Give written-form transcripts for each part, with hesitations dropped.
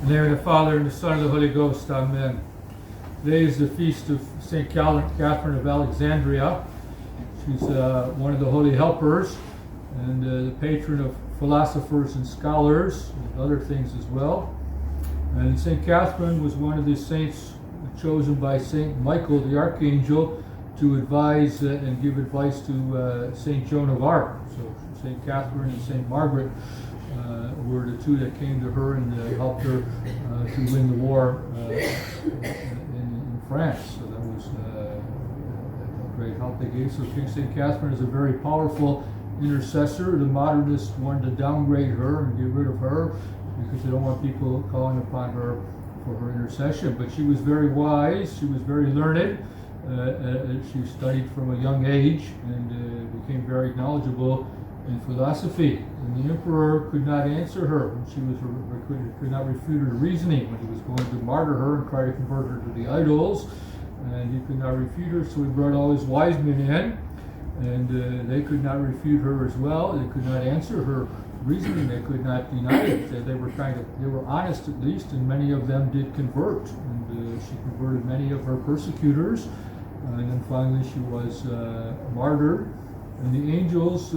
In the name of the Father, and the Son, and the Holy Ghost. Amen. Today is the feast of St.Catherine of Alexandria. She's one of the holy helpers and the patron of philosophers and scholars and other things as well. And St. Catherine was one of the saints chosen by St. Michael the Archangel to advise and give advice to St. Joan of Arc. So St. Catherine and St. Margaret were the two that came to her and helped her to win the war in France. So that was a great help they gave. So King St. Catherine is a very powerful intercessor. The modernists wanted to downgrade her and get rid of her because they don't want people calling upon her for her intercession. But she was very wise. She was very learned. She studied from a young age and became very knowledgeable in philosophy, and the emperor could not answer her when she was could not refute her reasoning when he was going to martyr her and try to convert her to the idols, and he could not refute her. So he brought all his wise men in, and they could not refute her as well. They could not answer her reasoning. They could not deny it. They were honest at least, and many of them did convert, and she converted many of her persecutors, and then finally she was martyred. And the angels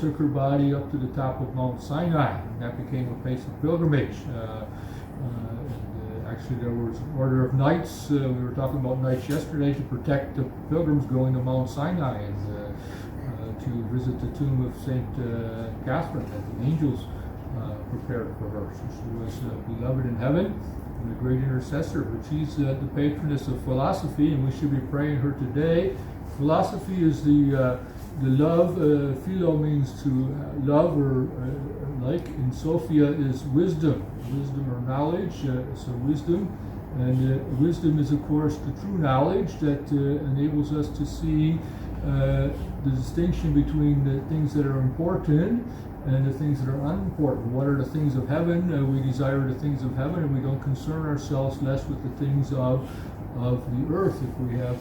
took her body up to the top of Mount Sinai. And that became a place of pilgrimage. Actually, there was an order of knights. We were talking about knights yesterday to protect the pilgrims going to Mount Sinai and to visit the tomb of St. Catherine that the angels prepared for her. So she was beloved in heaven and a great intercessor. But she's the patroness of philosophy, and we should be praying her today. Philosophy is the love. Philo means to love or like, and Sophia is wisdom or knowledge. So wisdom, and wisdom is of course the true knowledge that enables us to see the distinction between the things that are important and the things that are unimportant. What are the things of heaven? We desire the things of heaven, and we don't concern ourselves less with the things of the earth if we have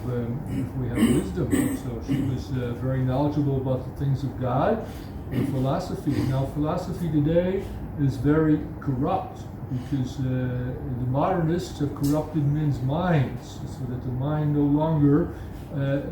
wisdom. So she was very knowledgeable about the things of God and philosophy. Now philosophy today is very corrupt because the modernists have corrupted men's minds so that the mind no longer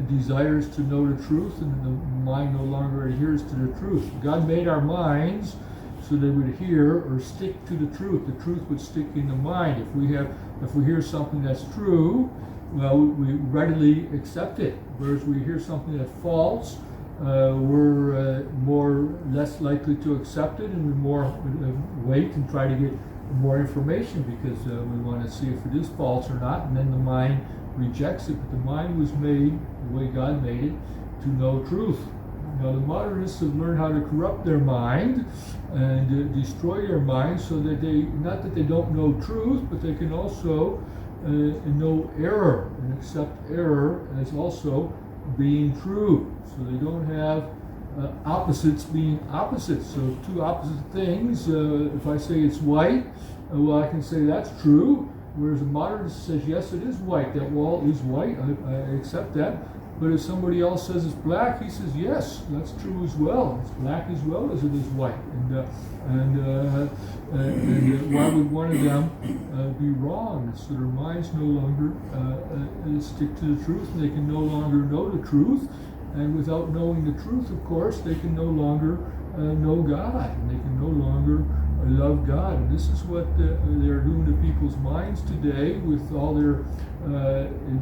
desires to know the truth, and the mind no longer adheres to the truth. God made our minds so they would hear or stick to the truth. The truth would stick in the mind. If we hear something that's true, well, we readily accept it. Whereas we hear something that's false, we're less likely to accept it, and we more wait and try to get more information because we want to see if it is false or not, and then the mind rejects it. But the mind was made the way God made it to know truth. Now the modernists have learned how to corrupt their mind and destroy their mind so that not that they don't know truth, but they can also know error and accept error as also being true. So they don't have opposites being opposites. So two opposite things. If I say it's white, well, I can say that's true. Whereas a modernist says, yes, it is white. That wall is white. I accept that. But if somebody else says it's black, he says, yes, that's true as well. It's black as well as it is white. And why would one of them be wrong? So their minds no longer stick to the truth, and they can no longer know the truth. And without knowing the truth, of course, they can no longer know God, and they can no longer love God. And this is what they're doing to people's minds today with all their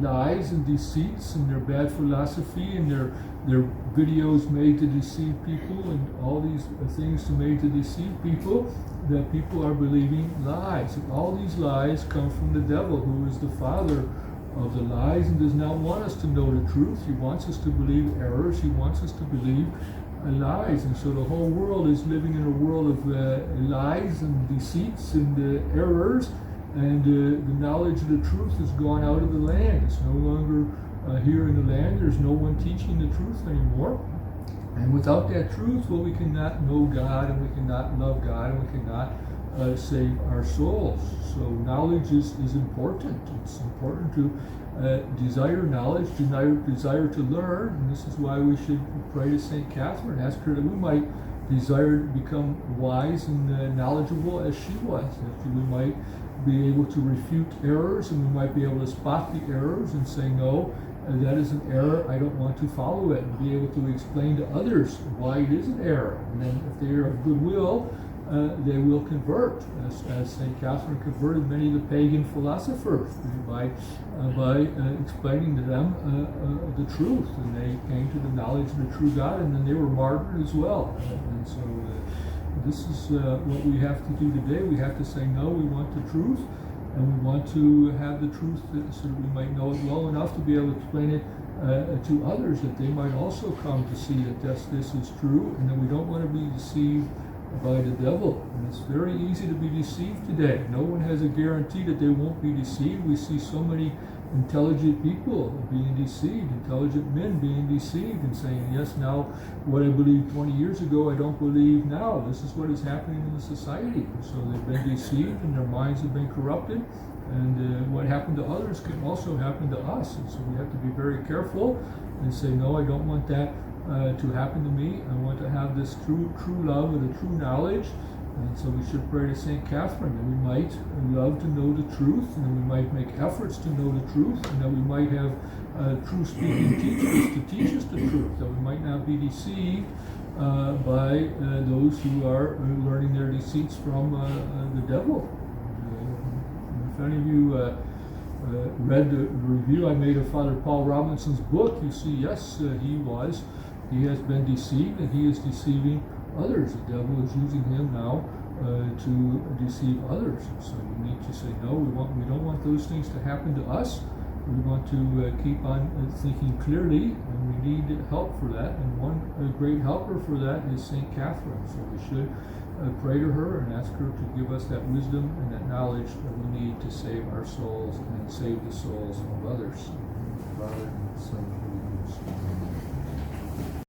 lies and deceits and their bad philosophy and their videos made to deceive people and all these things made to deceive people, that people are believing lies. And all these lies come from the devil, who is the father of the lies and does not want us to know the truth. He wants us to believe errors. He wants us to believe lies. And so the whole world is living in a world of lies and deceits and errors, and the knowledge of the truth has gone out of the land. It's no longer here in the land. There's no one teaching the truth anymore. And without that truth, well, we cannot know God, and we cannot love God, and we cannot save our souls. So knowledge is important. It's important to desire knowledge, desire to learn, and this is why we should pray to St. Catherine, ask her that we might desire to become wise and knowledgeable as she was. That we might be able to refute errors, and we might be able to spot the errors and say, no, that is an error, I don't want to follow it, and be able to explain to others why it is an error. And then if they are of goodwill, they will convert, as St. Catherine converted many of the pagan philosophers by explaining to them the truth, and they came to the knowledge of the true God, and then they were martyred as well. And so this is what we have to do today. We have to say, no, we want the truth, and we want to have the truth so that we might know it well enough to be able to explain it to others, that they might also come to see that this is true, and that we don't want to be deceived by the devil. And it's very easy to be deceived today. No one has a guarantee that they won't be deceived. We see so many intelligent people being deceived, intelligent men being deceived and saying, yes, now what I believed 20 years ago I don't believe now. This is what is happening in the society. So they've been deceived and their minds have been corrupted, and what happened to others can also happen to us. And so we have to be very careful and say, no, I don't want that to happen to me. I want to have this true love and a true knowledge. And so we should pray to St. Catherine that we might love to know the truth, and that we might make efforts to know the truth, and that we might have true speaking teachers to teach us the truth, that we might not be deceived by those who are learning their deceits from the devil. If any of you read the review I made of Father Paul Robinson's book, you see, yes, he has been deceived, and he is deceiving others. The devil is using him now to deceive others. So we need to say, no, we don't want those things to happen to us. We want to keep on thinking clearly, and we need help for that. And one great helper for that is St. Catherine. So we should pray to her and ask her to give us that wisdom and that knowledge that we need to save our souls and save the souls of others. Father and Son.